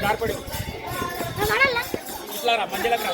దారిపడి ఇట్లా రా మంజలకు రా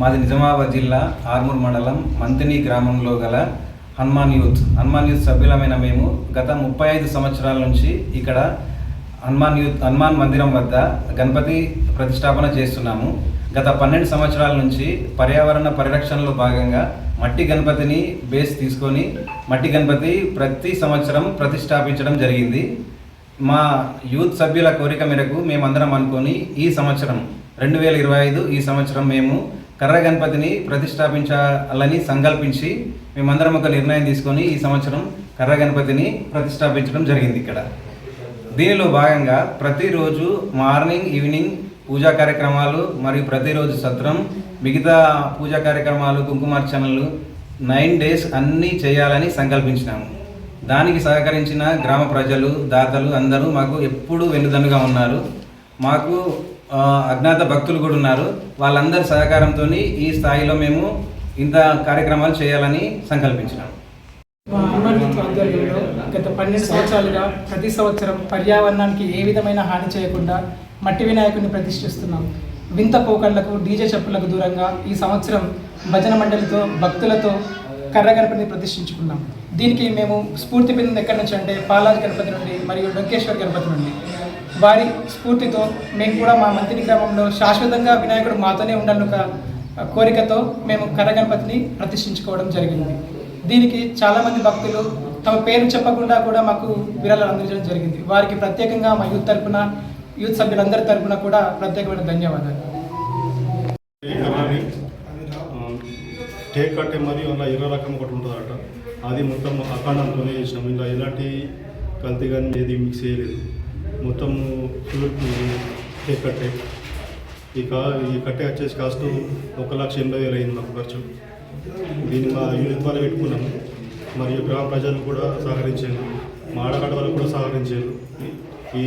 మాది నిజామాబాద్ జిల్లా ఆర్మూర్ మండలం మంతిని గ్రామంలో గల హనుమాన్ యూత్ సభ్యులమైన మేము గత 35 సంవత్సరాల నుంచి ఇక్కడ హనుమాన్ మందిరం వద్ద గణపతి ప్రతిష్టాపన చేస్తున్నాము. గత 12 సంవత్సరాల నుంచి పర్యావరణ పరిరక్షణలో భాగంగా మట్టి గణపతిని బేస్ తీసుకొని మట్టి గణపతి ప్రతి సంవత్సరం ప్రతిష్టాపించడం జరిగింది. మా యూత్ సభ్యుల కోరిక మేరకు మేమందరం అనుకొని ఈ సంవత్సరం 2025 ఈ సంవత్సరం మేము కర్ర గణపతిని ప్రతిష్టాపించాలని సంకల్పించి మేమందరం ఒక నిర్ణయం తీసుకొని ఈ సంవత్సరం కర్ర గణపతిని ప్రతిష్టాపించడం జరిగింది. ఇక్కడ దీనిలో భాగంగా ప్రతిరోజు మార్నింగ్ ఈవినింగ్ పూజా కార్యక్రమాలు మరియు ప్రతిరోజు సత్రం, మిగతా పూజా కార్యక్రమాలు, కుంకుమార్చనలు 9 days అన్నీ చేయాలని సంకల్పించినాము. దానికి సహకరించిన గ్రామ ప్రజలు, దాతలు అందరూ మాకు ఎప్పుడూ వెన్నుదన్నుగా ఉన్నారు. మాకు అజ్ఞాత భక్తులు కూడా ఉన్నారు. వాళ్ళందరి సహకారంతో ఈ స్థాయిలో మేము ఇంత కార్యక్రమాలు చేయాలని సంకల్పించినాము. మా హనుమాన్ యూత్ ఆధ్వర్యంలో గత 12 సంవత్సరాలుగా ప్రతి సంవత్సరం పర్యావరణానికి ఏ విధమైన హాని చేయకుండా మట్టి వినాయకుడిని ప్రతిష్ఠిస్తున్నాం. వింత పోకళ్లకు, డీజే చెప్పులకు దూరంగా ఈ సంవత్సరం భజన మండలితో, భక్తులతో కర్ర గణపతిని ప్రతిష్ఠించుకున్నాం. దీనికి మేము స్ఫూర్తి పొందింది ఎక్కడి నుంచి అంటే పాలాజీ గణపతి నుండి మరియు డొంకేశ్వర్ గణపతి నుండి. వారి స్ఫూర్తితో మేము కూడా మా మంతిని గ్రామంలో శాశ్వతంగా వినాయకుడు మాతోనే ఉండాలని ఒక కోరికతో మేము కర్ర గణపతిని ప్రతిష్ఠించుకోవడం జరిగింది. దీనికి చాలామంది భక్తులు తమ పేరు చెప్పకుండా కూడా మాకు విరాళాలు అందించడం జరిగింది. వారికి ప్రత్యేకంగా మా యూత్ సభ్యులందరి తరపున కూడా ప్రత్యేకమైన ధన్యవాదాలు. టేక్ కట్టే మరియు అలా ఇరవై రకం ఒకటి ఉంటుందట. అది మొత్తం అఖండంతోనే చేసినాం. ఇలా ఎలాంటి కల్తీ కానీ ఏది మిక్స్ చేయలేదు. మొత్తం ప్యూర్ టేక్ కట్టే. ఈ కట్టే వచ్చేసి కాస్ట్ 1,80,000 అయింది మాకు ఖర్చు. దీన్ని మా యూనిట్ వాళ్ళు పెట్టుకున్నాము. మరియు గ్రామ ప్రజలు కూడా సహకరించారు, మా ఆడగడ్డ వాళ్ళు కూడా సహకరించారు. ఈ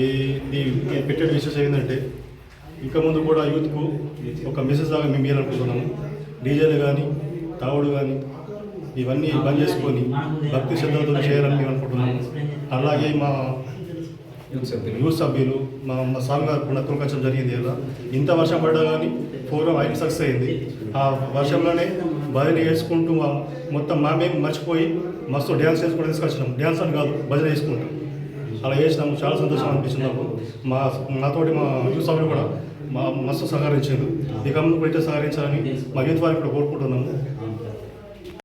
పెట్టే విషయం ఏంటంటే ఇంకా ముందు కూడా యూత్కు ఒక మెసేజ్ లాగా మేము ఇవ్వాలనుకుంటున్నాము. డీజేలు కానీ తావుడు కానీ ఇవన్నీ బంద్ చేసుకొని భక్తి శ్రద్ధలతో చేయాలని మేము అనుకుంటున్నాము. అలాగే మా యూత్ సభ్యులు మా సాంగ్ గారు కూడా తొలగించడం జరిగింది. ఇలా ఇంత వర్షం పడ్డా కానీ ప్రోగ్రామ్ అయిన సక్సెస్ అయింది. ఆ వర్షంలోనే భజన చేసుకుంటూ మొత్తం మేము మర్చిపోయి మస్తు డ్యాన్స్ చేసుకుంటూ తీసుకొచ్చినాం. డ్యాన్స్ అని కాదు, భజన చేసుకుంటాం. అలా చేసినాము. చాలా సంతోషం అనిపిస్తుంది నాకు. నాతోటి మా యూత్ సభ్యులు కూడా మస్తు సహకరించారు. ఇక ముందు కూడా సహకరించాలని మా యూత్ వారికి కూడా కోరుకుంటున్నాము.